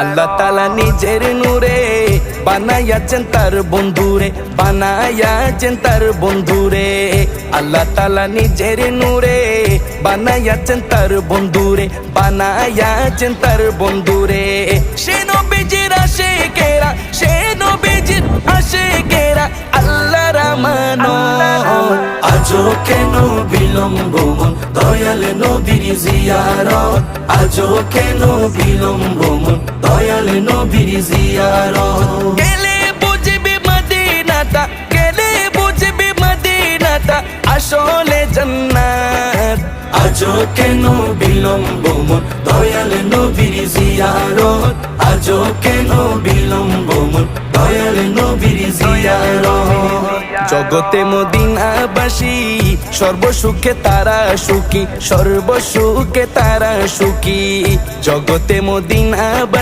আল্লাহ তাআলা নিজের নূরে বানায়াছেন তার বন্ধুরে, বানায়াছেন তার বন্ধুরে। আল্লাহ তাআলা নিজের নূরে বানায়াছেন তার বন্ধুরে, বানায়াছেন তার বন্ধুরে। সে নবীজির আশিকেরা, সে নবীজির আশিকেরা আল্লাহর আমানত। আজও কেন বিলম্ব মন দয়াল নবীর জিয়ারত, আজও কেন বিলম্ব মন দয়াল নবীর জিয়ারত। গেলে বুঝবি মদিনাটা, গেলে বুঝবি মদিনাটা আসলে জান্নাত। আজও কেন বিলম্ব মন দয়াল নবীর জিয়ারত, আজও কেন বিলম্ব মন দয়াল নবীর জিয়ারত। জগতে মদিনাবাসী সর্বসুখে তারা সুখী, সর্বসুখে তারা সুখী। জগতে মদিনাবাসী